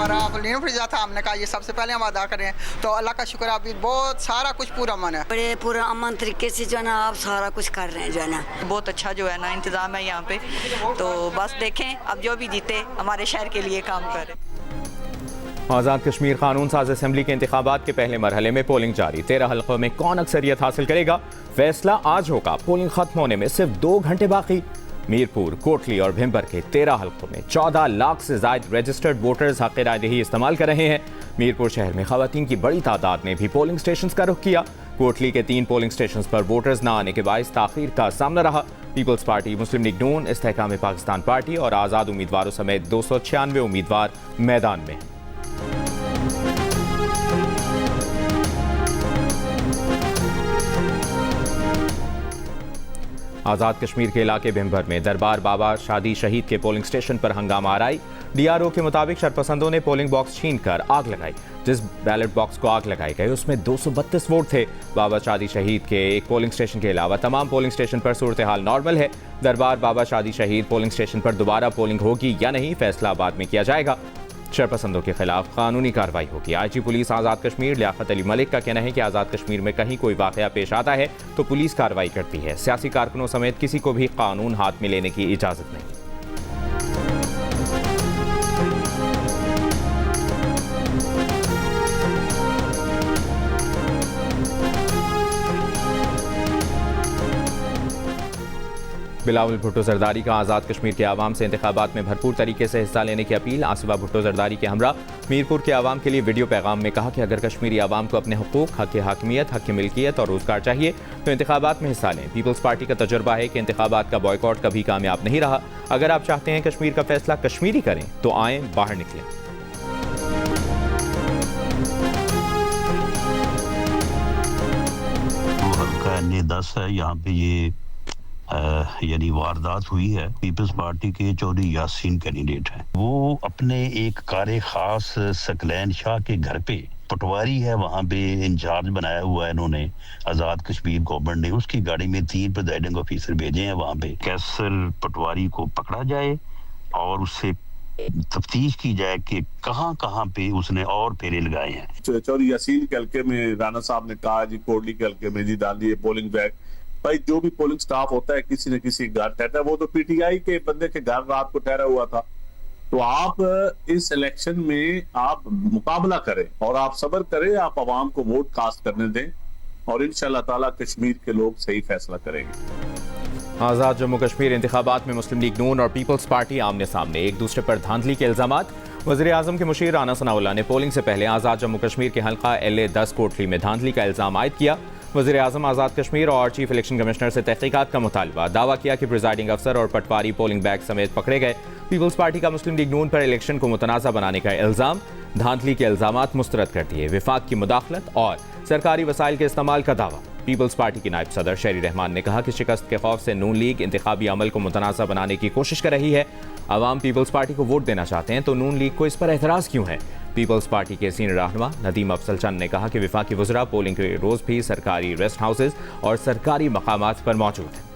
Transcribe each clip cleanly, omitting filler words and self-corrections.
हमारा लीन फ्रीजा था, हमने कहा ये सबसे पहले हम अदा करें, तो अल्लाह का शुक्र अभी बहुत सारा कुछ पूरा अमन है। बड़े पूरा अमन तरीके से जो है ना आप सारा कुछ कर रहे हैं जो है ना, बहुत अच्छा जो है ना इंतज़ाम है यहाँ पे। तो बस देखें अब जो भी जीते हमारे शहर के लिए काम करें। आज़ाद कश्मीर कानून साज असम्बली के इंतखाबात के पहले मरहले में पोलिंग जारी। 13 हल्कों में कौन अक्सरियत हासिल करेगा, फैसला आज होगा। पोलिंग खत्म होने में सिर्फ 2 घंटे बाकी। मीरपुर, कोटली और भिंबर के 13 हल्कों में 14 लाख से ज्यादा रजिस्टर्ड वोटर्स हक़ रायदही इस्तेमाल कर रहे हैं। मीरपुर शहर में खवातीन की बड़ी तादाद ने भी पोलिंग स्टेशन का रुख किया। कोटली के 3 पोलिंग स्टेशन पर वोटर्स न आने के बायस ताखीर का सामना रहा। पीपल्स पार्टी, मुस्लिम लीग नून, इस्तेहकाम पाकिस्तान पार्टी और आज़ाद उम्मीदवारों समेत 296 उम्मीदवार मैदान में। आज़ाद कश्मीर के इलाके भिंबर में दरबार बाबा शादी शहीद के पोलिंग स्टेशन पर हंगामा आराई। डीआरओ के मुताबिक शरपसंदों ने पोलिंग बॉक्स छीनकर आग लगाई। जिस बैलेट बॉक्स को आग लगाई गई उसमें 232 वोट थे। बाबा शादी शहीद के एक पोलिंग स्टेशन के अलावा तमाम पोलिंग स्टेशन पर सूरत हाल नॉर्मल है। दरबार बाबा शादी शहीद पोलिंग स्टेशन पर दोबारा पोलिंग होगी या नहीं, फैसला बाद में किया जाएगा। शरपसंदों के खिलाफ कानूनी कार्रवाई होगी। आईजी पुलिस आज़ाद कश्मीर लियाकत अली मलिक का कहना है कि आज़ाद कश्मीर में कहीं कोई वाकया पेश आता है तो पुलिस कार्रवाई करती है। सियासी कारकुनों समेत किसी को भी कानून हाथ में लेने की इजाज़त नहीं। बिलावल भुट्टो जरदारी का आज़ाद कश्मीर के आवाम से इंतखाबात में भरपूर तरीके से हिस्सा लेने की अपील। आसिफा भुट्टो जरदारी के हमरा मीरपुर के आवाम के लिए वीडियो पैगाम में कहा कि अगर कश्मीरी आवाम को अपने हुकूक, हक हाकिमियत, हक मिल्कियत और रोजगार चाहिए तो इंतखाबात में हिस्सा लें। पीपल्स पार्टी का तजुर्बा है कि इंतखाबात का बॉयकॉट कभी कामयाब नहीं रहा। अगर आप चाहते हैं कश्मीर का फैसला कश्मीरी करें तो आए, बाहर निकलें। हल्का NA-10 है, यहाँ पे ये यानी वारदात हुई है। पीपल्स पार्टी के चौधरी यासीन कैंडिडेट हैं। वो अपने एक कार खास सकलैन शाह के घर पे, पटवारी है वहाँ पे इंचार्ज बनाया हुआ है इन्होंने आज़ाद कश्मीर गवर्नमेंट ने। उसकी गाड़ी में 3 प्रिजाइडिंग ऑफिसर भेजे हैं वहाँ पे। कैसर पटवारी को पकड़ा जाए और उससे तफ्तीश की जाए कि कहाँ कहाँ पे उसने और फेरे लगाए हैं। चौधरी यासीन के हल्के में राणा साहब ने कहा जी, कोटली के हल्के में जी डाल दिए पोलिंग बैग। भाई जो भी पोलिंग स्टाफ होता है किसी न किसी घर ठहरता है। वो तो PTI के बंदे के घर रात को ठहरा हुआ था। तो आप इस इलेक्शन में आप मुकाबला करें और आप सब्र करें, आप आवाम को वोट कास्ट करने दें और इंशाअल्लाह ताला कश्मीर के लोग सही फैसला करेंगे। आज़ाद जम्मू कश्मीर इंतखाबात में मुस्लिम लीग नून और पीपल्स पार्टी आमने सामने, एक दूसरे पर धांधली के इल्जामात। वज़ीर आज़म के मुशीर राना सनाउल्लाह ने पोलिंग से पहले आज़ाद जम्मू कश्मीर के हल्का LA-10 कोटली में धांधली का इल्जाम आयद किया। वज़ीर आज़म आज़ाद कश्मीर और चीफ इलेक्शन कमिश्नर से तहकीकात का मुतालबा। दावा किया कि प्रिजाइडिंग अफसर और पटवारी पोलिंग बैग समेत पकड़े गए। पीपल्स पार्टी का मुस्लिम लीग नून पर इलेक्शन को मुतनाज़ा बनाने का इल्ज़ाम। धांधली के इल्ज़ामात मुस्तरद कर दिए। विफाक की मुदाखलत और सरकारी वसाइल के इस्तेमाल का दावा। पीपल्स पार्टी की नायब सदर शेरी रहमान ने कहा कि शिकस्त के खौफ से नून लीग इंतखाबी अमल को मुतनाज़ा बनाने की कोशिश कर रही है। अवाम पीपल्स पार्टी को वोट देना चाहते हैं तो नून लीग को इस पर एतराज़ क्यों है। पीपल्स पार्टी के सीनियर रहनुमा नदीम अफसल चंद ने कहा कि विफाकी वज़रा पोलिंग के रोज़ भी सरकारी रेस्ट हाउसेज और सरकारी मकामात पर मौजूद हैं।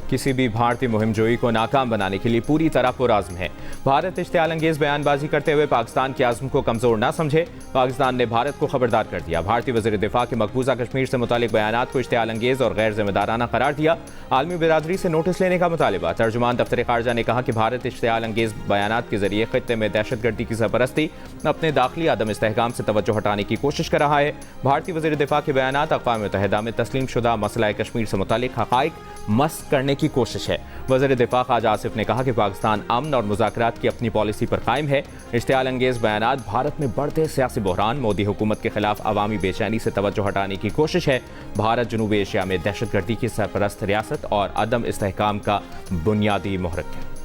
किसी भी भारतीय मुहिमजोई को नाकाम बनाने के लिए पूरी तरह पुरआज़्म है। भारत इश्तियाल अंगेज़ बयानबाजी करते हुए पाकिस्तान के आज़म को कमज़ोर ना समझे। पाकिस्तान ने भारत को खबरदार कर दिया। भारतीय वज़ीर दिफा के मकबूजा कश्मीर से मुतालिक बयानात को इश्तियाल अंगेज़ और गैर जिम्मेदाराना करार दिया। आलमी बिरादरी से नोटिस लेने का मुतालिबा। तर्जुमान दफ्तर ख़ारजा ने कहा कि भारत इश्तियाल अंगेज़ बयानात के जरिए ख़ित्ते में दहशतगर्दी की सरपरस्ती, अपने दाखिली आदम इस्तेहकाम से तवज्जो हटाने की कोशिश कर रहा है। भारतीय वज़ीर दिफा के बयानात अक़वाम मुत्तहिदा में तस्लीम शुदा मसला कश्मीर से मुतालिक हक़ाइक़ मस्क करने की कोशिश है। वज़ीर दिफा ख्वाजा आसिफ ने कहा कि पाकिस्तान अमन और मुज़ाकरात की अपनी पॉलिसी पर कायम है। इश्तियाल अंगेज़ बयानात भारत में बढ़ते सियासी बहरान, मोदी हुकूमत के खिलाफ अवामी बेचैनी से तवज्जो हटाने की कोशिश है। भारत जनूबी एशिया में दहशतगर्दी की सरपरस्त रियासत और अदम इस्तेहकाम का बुनियादी महरक है।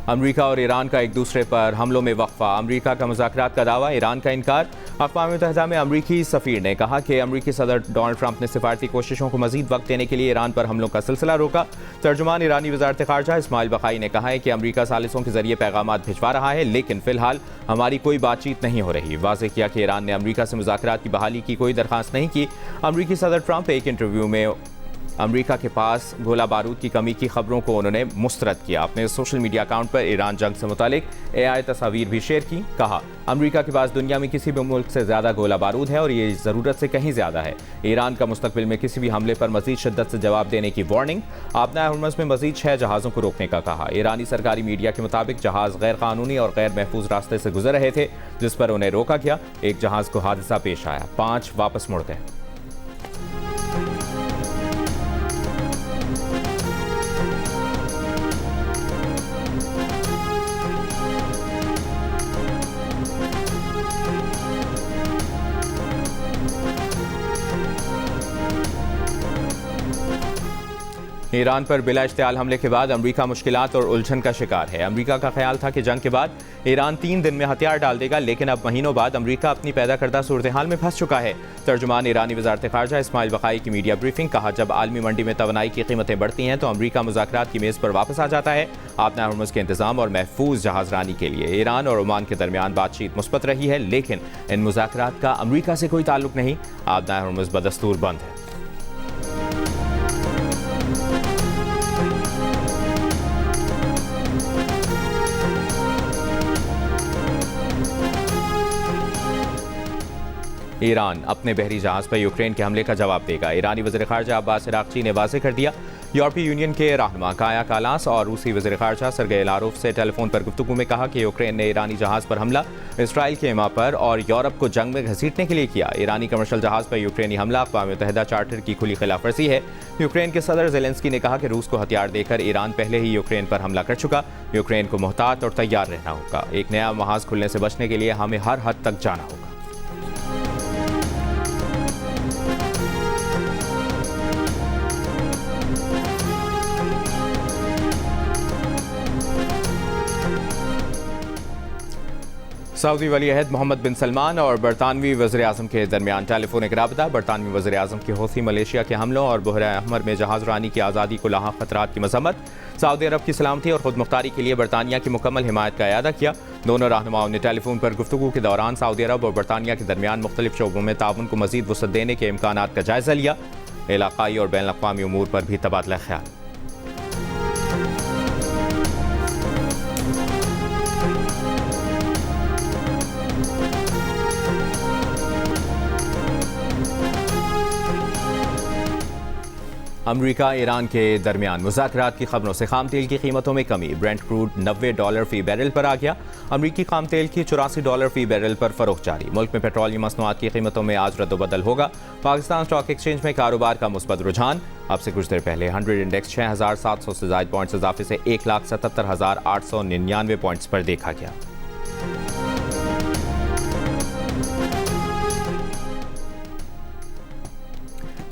अमेरिका और ईरान का एक दूसरे पर हमलों में वक्फा, अमेरिका का मुज़ाकरात का दावा, ईरान का इनकार। अक़वाम मुत्तहिदा में अमरीकी सफ़ीर ने कहा कि अमरीकी सदर डोनाल्ड ट्रंप ने सिफारती कोशिशों को मज़ीद वक्त देने के लिए ईरान पर हमलों का सिलसिला रोका। तर्जुमान ईरानी वज़ारत ख़ारजा इस्माइल बक़ाई ने कहा है कि अमरीका सालिसों के जरिए पैगामात भिजवा रहा है, लेकिन फ़िलहाल हमारी कोई बातचीत नहीं हो रही। वाज़ेह किया कि ईरान ने अमरीका से मुज़ाकरात की बहाली की कोई दरख्वास्त नहीं की। अमरीकी सदर ट्रंप एक इंटरव्यू में अमेरिका के पास गोला बारूद की कमी की खबरों को उन्होंने मुस्तरद किया। अपने सोशल मीडिया अकाउंट पर ईरान जंग से मुतालिक AI तस्वीर भी शेयर की। कहा, अमेरिका के पास दुनिया में किसी भी मुल्क से ज़्यादा गोला बारूद है और ये ज़रूरत से कहीं ज़्यादा है। ईरान का मुस्तकबिल में किसी भी हमले पर मज़ीद शिद्दत से जवाब देने की वार्निंग। आबना हुर्मुज़ में मज़ीद 6 जहाज़ों को रोकने का कहा। ईरानी सरकारी मीडिया के मुताबिक जहाज़ गैर कानूनी और गैर महफूज रास्ते से गुजर रहे थे, जिस पर उन्हें रोका गया। एक जहाज़ को हादसा पेश आया, 5 वापस मुड़ गए। ईरान पर बिला इश्तियाल हमले के बाद अमेरिका मुश्किलात और उलझन का शिकार है। अमेरिका का ख्याल था कि जंग के बाद ईरान 3 दिन में हथियार डाल देगा, लेकिन अब महीनों बाद अमेरिका अपनी पैदा करदा सूरत हाल में फंस चुका है। तर्जुमान ईरानी वज़ारत ख़ारजा इस्माइल बक़ाई की मीडिया ब्रीफिंग। कहा, जब आलमी मंडी में तवानाई की कीमतें बढ़ती हैं तो अमेरिका मुज़ाकरात की मेज़ पर वापस आ जाता है। आबना हुर्मुज़ के इंतज़ाम और महफूज जहाज़रानी के लिए ईरान और ओमान के दरमियान बातचीत मुस्बत रही है, लेकिन इन मुज़ाकरात का अमेरिका से कोई ताल्लुक नहीं। आबना हुर्मुज़ बदस्तूर बंद है। ईरान अपने बहरी जहाज़ पर यूक्रेन के हमले का जवाब देगा। ईरानी वज़ीर ख़ारजा अब्बास इराक़ची ने वाज़ेह कर दिया। यूरोपीय यूनियन के रहनुमा काया कालास और रूसी वज़ीर ख़ारजा सरगेई लारोव से टेलीफोन पर गुफ्तगू में कहा कि यूक्रेन ने ईरानी जहाज़ पर हमला इसराइल के एमा पर और यूरोप को जंग में घसीटने के लिए किया। ईरानी कमर्शियल जहाज़ पर यूक्रेनी हमला अक़वाम मुत्तहिदा चार्टर की खुली खिलाफवर्जी है। यूक्रेन के सदर ज़ेलेंस्की ने कहा कि रूस को हथियार देकर ईरान पहले ही यूक्रेन पर हमला कर चुका। यूक्रेन को मोहतात और तैयार रहना होगा। एक नया महाज़ खुलने से बचने के लिए हमें हर हद तक जाना होगा। सऊदी वली अहद मोहम्मद बिन सलमान और बरतानवी वज़ीर आज़म के दरमियान टेलीफोनिक राबता। बरतानवी वज़ीर आज़म की हौथी मलेशिया के हमलों और बहर अहमर में जहाज़ रानी की आज़ादी को लाहक खतरात की मज़म्मत। सऊदी अरब की सलामती और खुद मुख्तारी के लिए बरतानिया की मुकम्मल हिमायत का इयादा किया। दोनों रहनुमाओं ने टेलीफोन पर गुफ्तगू के दौरान सऊदी अरब और बरतानिया के दरमियान मुख्तलिफ शोबों में ताउन को मज़ीद वसअत देने के इम्कानात का जायज़ा लिया। इलाक़ाई और बैन अक़वामी उमूर पर भी तबादला ख्याल। अमेरिका ईरान के दरमियान मुज़ाकरात की खबरों से खाम तेल की कीमतों में कमी। ब्रेंट क्रूड $90 फी बैरल पर आ गया। अमेरिकी खाम तेल की $84 फी बैरल पर फरोख्त जारी। मुल्क में पेट्रोलियम मसनूआत की कीमतों में आज रद्दबदल होगा। पाकिस्तान स्टॉक एक्सचेंज में कारोबार का मुस्बत रुझान। अब से कुछ देर पहले 100 इंडेक्स 6,700 से ज़ायद पॉइंट्स इजाफे से 1,77,899 पॉइंट्स पर देखा गया।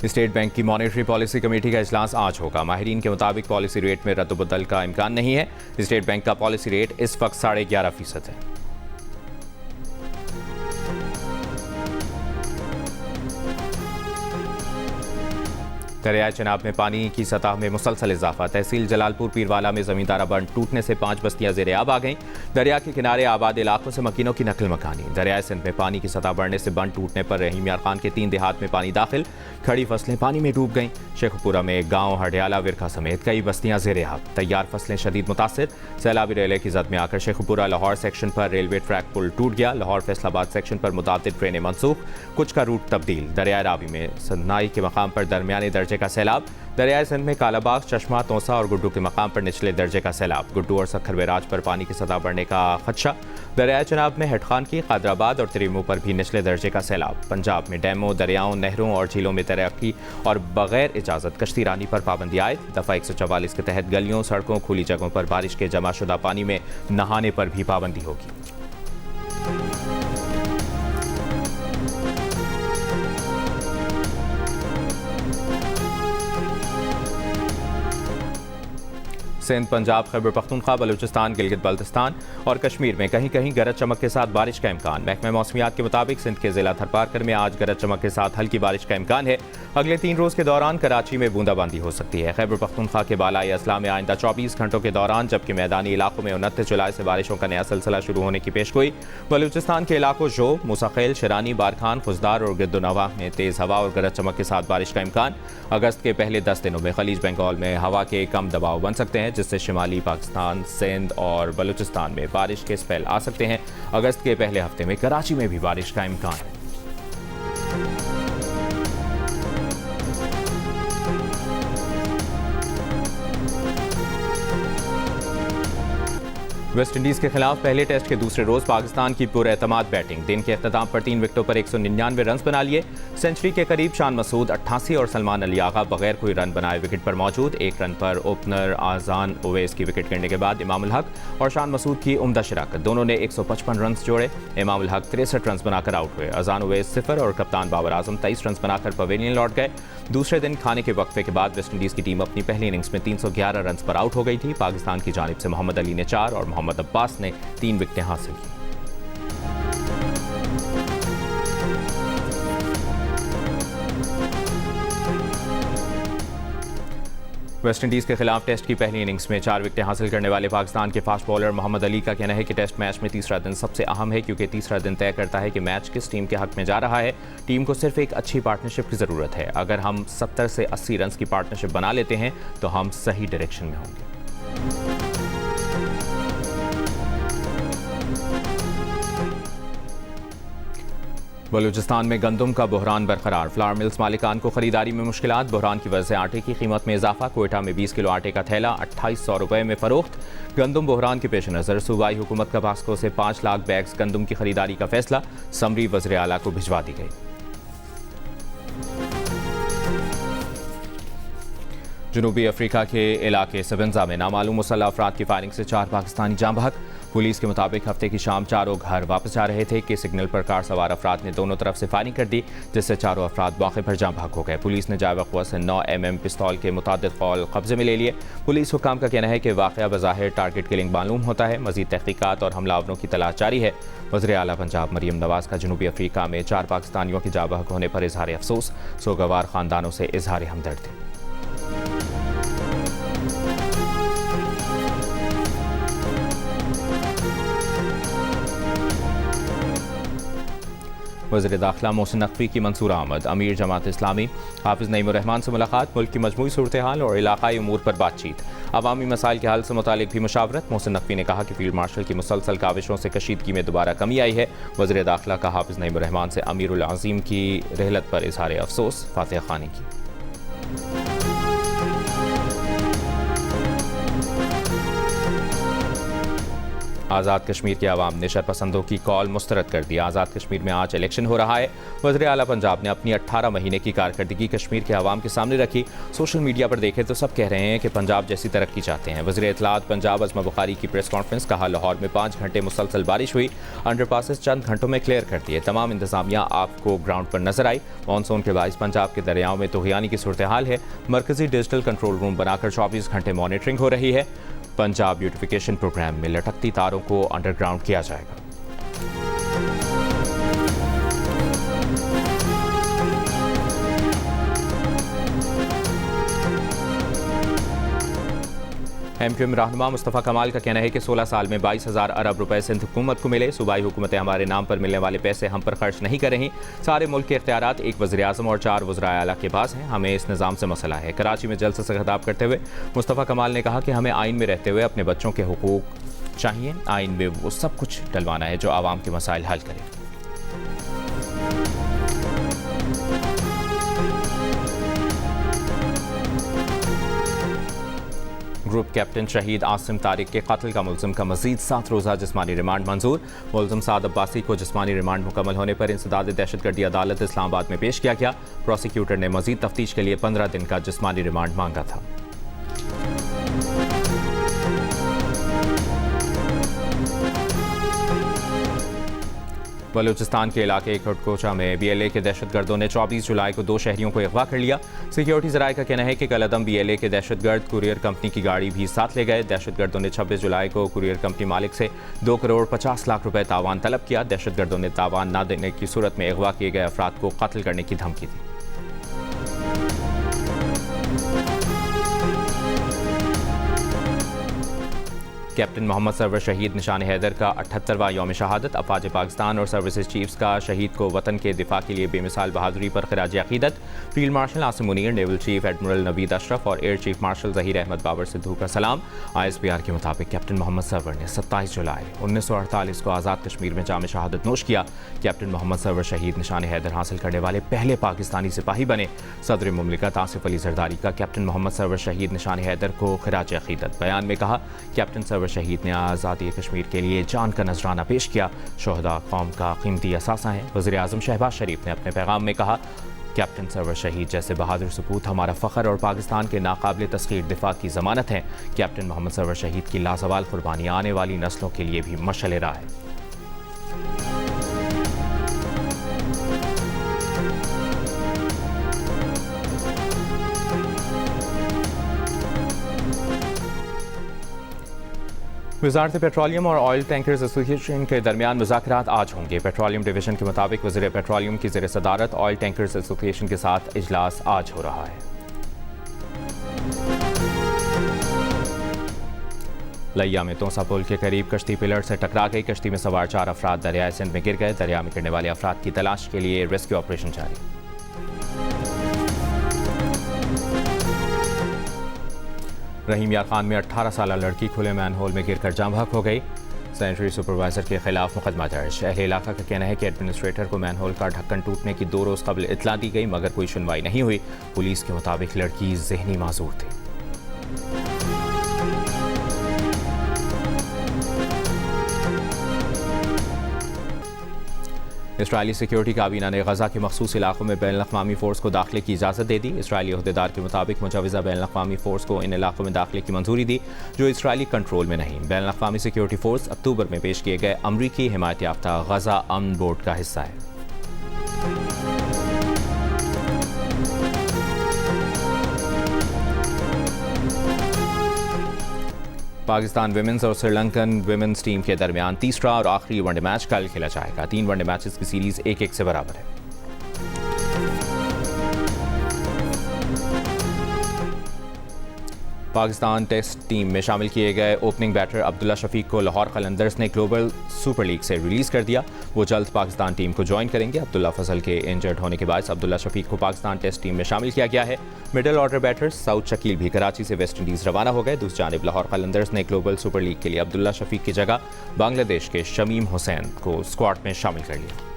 स्टेट बैंक की मॉनेटरी पॉलिसी कमेटी का इजलास आज होगा। माहिरीन के मुताबिक पॉलिसी रेट में रद्दबदल का इम्कान नहीं है। स्टेट बैंक का पॉलिसी रेट इस वक्त 11.5% है। दरियाए चनाब में पानी की सतह में मुसलसल इजाफा। तहसील जलालपुर पीरवाला में ज़मींदारा बंद टूटने से 5 बस्तियां ज़ेरे आब आ गईं। दरिया के किनारे आबाद इलाकों से मकीनों की नकल मकानी। दरियाए सिंध में पानी की सतह बढ़ने से बंद टूटने पर रहीम यार खान के 3 देहात में पानी दाखिल। खड़ी फसलें पानी में डूब गईं। शेखपुरा में गाँव हडियाला विरखा समेत कई बस्तियां ज़ेरे आब। तैयार फसलें शदीद मुतासिर। सैलाबी रेले की जद में आकर शेखपुरा लाहौर सेक्शन पर रेलवे ट्रैक पुल टूट गया। लाहौर फैसलाबाद सेक्शन पर मुतादिद ट्रेनें मनसूख, कुछ का रूट तब्दील। दरियाए रावी में सन्नाई के मकाम पर दरमियाने दर्जे का सैलाब। दरियाए सिंध में कालाबाग, चश्मा, तोसा और गुड्डू के मकाम पर निचले दर्जे का सैलाब। गुड्डू और सखर बैराज पर पानी की सतह बढ़ने का खदशा। दरियाए चनाब में हेडखान की, कादराबाद और त्रिमू पर भी निचले दर्जे का सैलाब। पंजाब में डैमों, दरियाओं, नहरों और झीलों में तैराकी और बगैर इजाज़त कश्ती रानी पर पाबंदी आयद। दफ़ा 144 के तहत गलियों, सड़कों, खुली जगहों पर बारिश के जमाशुदा पानी में नहाने पर भी पाबंदी होगी। सिंध, पंजाब, खैबर पख्तूनख्वा, बलूचिस्तान, गिलगित बल्तिस्तान और कश्मीर में कहीं कहीं गरज चमक के साथ बारिश का इम्कान। महकमा मौसमियात के मुताबिक सिंध के जिला थरपारकर में आज गरज चमक के साथ हल्की बारिश का इम्कान है। अगले 3 रोज के दौरान कराची में बूंदाबांदी हो सकती है। खैबर पख्तूनख्वा के बालाई अजला में आइंदा 24 घंटों के दौरान, जबकि मैदानी इलाकों में 29 जुलाई से बारिशों का नया सिलसिला शुरू होने की पेशगोई। बलूचिस्तान के इलाकों जो मूसाखेल, शिरानी, बारखान, खुजदार और गिद्दुनवाह में तेज हवा और गरज चमक के साथ बारिश का इम्कान। अगस्त के पहले 10 दिनों में खलीज बंगाल में हवा के कम दबाव बन सकते हैं, जिससे शिमाली पाकिस्तान, सिंध और बलूचिस्तान में बारिश के स्पेल आ सकते हैं। अगस्त के पहले हफ्ते में कराची में भी बारिश का इम्कान है। वेस्ट इंडीज के खिलाफ पहले टेस्ट के दूसरे रोज पाकिस्तान की पुरएतमाद बैटिंग। दिन के अख्ताम पर 3 विकेटों पर 199 रन बना लिए। सेंचुरी के करीब शान मसूद 88 और सलमान अली आगा बगैर कोई रन बनाए विकेट पर मौजूद। 1 रन पर ओपनर आजान ओवैस की विकेट गिरने के बाद इमाम उल हक और शान मसूद की उम्दा शराकत। दोनों ने 155 रन जोड़े। इमाम उल हक 63 रन बनाकर आउट हुए। आजान ओवैस 0 और कप्तान बाबर आजम 23 रन बनाकर पवेलियन लौट गए। दूसरे दिन खाने के वक्फे के बाद वेस्ट इंडीज की टीम अपनी पहली इनिंग्स में 311 रन पर आउट हो गई थी। पाकिस्तान की जानिब से मोहम्मद अली ने 4 और मोहम्मद अब्बास ने 3 विकेटें हासिल की। वेस्ट इंडीज के खिलाफ टेस्ट की पहली इनिंग्स में 4 विकेटें हासिल करने वाले पाकिस्तान के फास्ट बॉलर मोहम्मद अली का कहना है कि टेस्ट मैच में तीसरा दिन सबसे अहम है, क्योंकि तीसरा दिन तय करता है कि मैच किस टीम के हक में जा रहा है। टीम को सिर्फ एक अच्छी पार्टनरशिप की ज़रूरत है। अगर हम 70 से 80 रन की पार्टनरशिप बना लेते हैं तो हम सही डायरेक्शन में होंगे। बलूचिस्तान में गंदम का बहरान बरकरार। फ्लावर मिल्स मालिकान को खरीदारी में मुश्किलात। बहरान की वजह से आटे की कीमत में इजाफा। कोयटा में 20 किलो आटे का थैला 2800 रुपये में फरोख्त। गंदम बहरान के पेश नज़र सूबाई हुकूमत का वास्को से 5 लाख बैग्स गंदम की खरीदारी का फैसला। समरी वज़ीर आला को भिजवा दी गई। जनूबी अफ्रीका के इलाके सबंजा में नामालूम मुसल्लह अफराद की फायरिंग से 4 पाकिस्तानी जाँ बहक। पुलिस के मुताबिक हफ्ते की शाम चारों घर वापस जा रहे थे कि सिग्नल पर कार सवार अफराद ने दोनों तरफ से फायरिंग कर दी, जिससे चारों अफराद मौके पर जाँ बहक हो गए। पुलिस ने जाए वक़्त से 9 mm पिस्तौल के मुतादिद कौल कब्जे में ले लिए। पुलिस हुकाम का कहना है कि वाक़या बज़ाहिर टारगेट किलिंग मालूम होता है। मज़ीद तहक़ीक़ात और हमलावरों की तलाश जारी है। वज़ीर आला पंजाब मरियम नवाज़ का जनूबी अफ्रीका में 4 पाकिस्तानियों की जाँ बहक होने पर इजहार अफसोस। सोगवार ख़ानदानों से इजहार हमदर्दी। वज़ीर दाखिला मोहसिन नकवी की मंसूर आमद। अमीर जमात इस्लामी हाफिज़ नईमुर रहमान से मुलाकात। मुल्क की मजमूई सूरत हाल और इलाकाई उमूर पर बातचीत। अवामी मसाइल के हल से मुतालिक भी मुशावरत। मोहसिन नकवी ने कहा कि फील्ड मार्शल की मुसलसल काविशों से कशीदगी में दोबारा कमी आई है। वज़ीर दाखिला का हाफिज़ नईमुर रहमान से अमीरुल अज़ीम की रहलत पर इजहार अफसोस। फातिहा खानी की। आज़ाद कश्मीर के अवाम ने शरपसंदों की कॉल मुस्तरद कर दी। आज़ाद कश्मीर में आज इलेक्शन हो रहा है। वज़ीर आला पंजाब ने अपनी 18 महीने की कारकर्दगी कश्मीर के अवाम के सामने रखी। सोशल मीडिया पर देखें तो सब कह रहे हैं कि पंजाब जैसी तरक्की चाहते हैं। वज़ीर इत्तलात पंजाब अज़मा बुखारी की प्रेस कॉन्फ्रेंस। कहा लाहौर में 5 घंटे मुसलसल बारिश हुई। अंडरपासेस चंद घंटों में क्लियर कर दिए। तमाम इंतजामिया आपको ग्राउंड पर नजर आई। मानसून के बाइस पंजाब के दरियाओं में तूग़यानी की सूरत हाल है। मरकजी डिजिटल कंट्रोल रूम बनाकर 24 घंटे मॉनिटरिंग हो रही है। पंजाब ब्यूटिफिकेशन प्रोग्राम में लटकती तारों को अंडरग्राउंड किया जाएगा। एमक्यूएम रहनुमा मुस्तफ़ा कमाल का कहना है कि 16 साल में 22,000 अरब रुपए सिंध हुकूमत को मिले। सूबाई हुकूमतें हमारे नाम पर मिलने वाले पैसे हम पर खर्च नहीं कर रही। सारे मुल्क के इख्तियारात एक वज़ीर आज़म और 4 वज़राए आला के पास हैं। हमें इस निज़ाम से मसला है। कराची में जलसे से खिताब करते हुए मुस्तफ़ा कमाल ने कहा कि हमें आइन में रहते हुए अपने बच्चों के हुकूक चाहिए। आइन में वो सब कुछ डलवाना है जो आवाम के मसाइल हल करे। ग्रुप कैप्टन शहीद आसिम तारिक के कत्ल का मुलज़िम का मज़ीद 7 रोज़ा जिस्मानी रिमांड मंजूर। मुलज़िम साद अब्बासी को जिस्मानी रिमांड मुकम्मल होने पर इंसदाद दहशतगर्दी अदालत इस्लामाबाद में पेश किया गया। प्रोसिक्यूटर ने मज़ीद तफ्तीश के लिए 15 दिन का जिस्मानी रिमांड मांगा था। बलूचिस्तान के इलाके खटकोचा में BLA के दहशतगर्दों ने 24 जुलाई को 2 शहरियों को अगवा कर लिया। सिक्योरिटी ज़राए का कहना है कि कलअदम BLA के दहशतगर्द कुरियर कंपनी की गाड़ी भी साथ ले गए। दहशतगर्दों ने 26 जुलाई को कुरियर कंपनी मालिक से 2 करोड़ 50 लाख रुपए तावान तलब किया। दहशतगर्दों ने तावान न देने की सूरत में अगवा किए गए अफराद को कत्ल करने की धमकी दी। कैप्टन मोहम्मद सरवर शहीद निशान हैदर का 78वां यौम शहादत। अफवाज पाकिस्तान और सर्विसेज चीफ्स का शहीद को वतन के दिफा के लिए बेमिसाल बहादुरी पर खराज अकीदत। Field marshal Asim Munir, naval chief admiral Naveed Ashraf और air chief marshal Zaheer Ahmed Babar Sidhu का सलाम। ISPR के मुताबिक कैप्टन मोहम्मद सरवर ने 27 जुलाई 1948 को आज़ाद कश्मीर में जाम शहादत नोश किया। कैप्टन मोहम्मद सरवर शहीद निशान हैदर हासिल करने वाले पहले पाकिस्तानी सिपाही बने। सदर मुमलिकत आसिफ अली जरदारी का कैप्टन मोहम्मद सरवर शहीद निशान हैदर को खराज अकीदत। बयान में कहा, कैप्टन सरवर शहीद ने आज़ादी कश्मीर के लिए जान का नजराना पेश किया। शोहदा कौम का कीमती असासा हैं। वज़ीर आज़म शहबाज शरीफ ने अपने पैगाम में कहा, कैप्टन सरवर शहीद जैसे बहादुर सपूत हमारा फ़ख्र और पाकिस्तान के नाकाबिल तस्खीर दिफा की ज़मानत हैं। कैप्टन मोहम्मद सरवर शहीद की लाजवाल कुर्बानी आने वाली नस्लों के लिए भी मशअल राह है। वज़ारत पेट्रोलियम और ऑयल टैंकर्स एसोसिएशन के दरमियान मुज़ाकरात आज होंगे। पेट्रोलियम डिवीज़न के मुताबिक वज़ीर पेट्रोलियम की ज़ेर सदारत ऑयल टैंकर्स एसोसिएशन के साथ इजलास आज हो रहा है। लिया में तोसा पुल के करीब कश्ती पिलर से टकरा गई। कश्ती में सवार 4 अफराद दरियाए सिंध में गिर गए। दरिया में गिरने वाले अफराद की तलाश के लिए रेस्क्यू ऑपरेशन जारी। रहीम यार खान में 18 साल लड़की खुले मैनहोल में गिरकर जाम बहक हो गई। सैनिटरी सुपरवाइजर के खिलाफ मुकदमा दर्ज। अहले इलाका का कहना है कि एडमिनिस्ट्रेटर को मैनहोल का ढक्कन टूटने की 2 रोज़ कबल इतला दी गई, मगर कोई सुनवाई नहीं हुई। पुलिस के मुताबिक लड़की ज़हनी माजूर थी। इसराइली सिक्योरिटी काबीना ने गजा के मखसूस इलाकों में बैनुल-अक़वामी फ़ोर्स को दाखिले की इजाज़त दे दी। इसराइली अहदेदार के मुताबिक मुजवज़ा बैनुल-अक़वामी फ़ोर्स को इन इलाकों में दाखिले की मंजूरी दी जो इसराइली कंट्रोल में नहीं। बैनुल-अक़वामी सिक्योरिटी फ़ोर्स अक्टूबर में पेश किए गए अमरीकी हिमायत याफ्ता गजा अमन बोर्ड का हिस्सा है। पाकिस्तान विमेंस और श्रीलंकन विमेंस टीम के दरमियान तीसरा और आखिरी वनडे मैच कल खेला जाएगा। 3 वनडे मैचेस की सीरीज 1-1 से बराबर है। पाकिस्तान टेस्ट टीम में शामिल किए गए ओपनिंग बैटर अब्दुल्ला शफीक को लाहौर कलंदर्स ने ग्लोबल सुपर लीग से रिलीज़ कर दिया। वो जल्द पाकिस्तान टीम को ज्वाइन करेंगे। अब्दुल्ला फजल के इंजर्ड होने के बाद अब्दुल्ला शफीक को पाकिस्तान टेस्ट टीम में शामिल किया गया है। Middle order batters Saud Shakeel भी कराची से वेस्ट इंडीज़ रवाना हो गए। दूसरी जानिब लाहौर कलंदर्स ने ग्लोबल सुपर लीग के लिए अब्दुल्ला शफीक की जगह बांग्लादेश के शमीम हुसैन को स्क्वाड में शामिल कर लिया।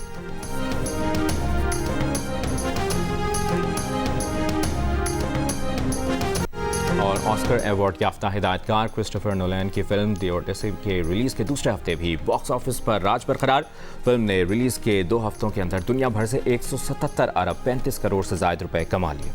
और ऑस्कर अवार्ड याफ्ता हिदायतकार क्रिस्टोफर नोलन की फिल्म द ओडिसी के रिलीज़ के दूसरे हफ्ते भी बॉक्स ऑफिस पर राज बरकरार। फिल्म ने रिलीज़ के 2 हफ्तों के अंदर दुनिया भर से 177 अरब 35 करोड़ से ज़ायद रुपए कमा लिए।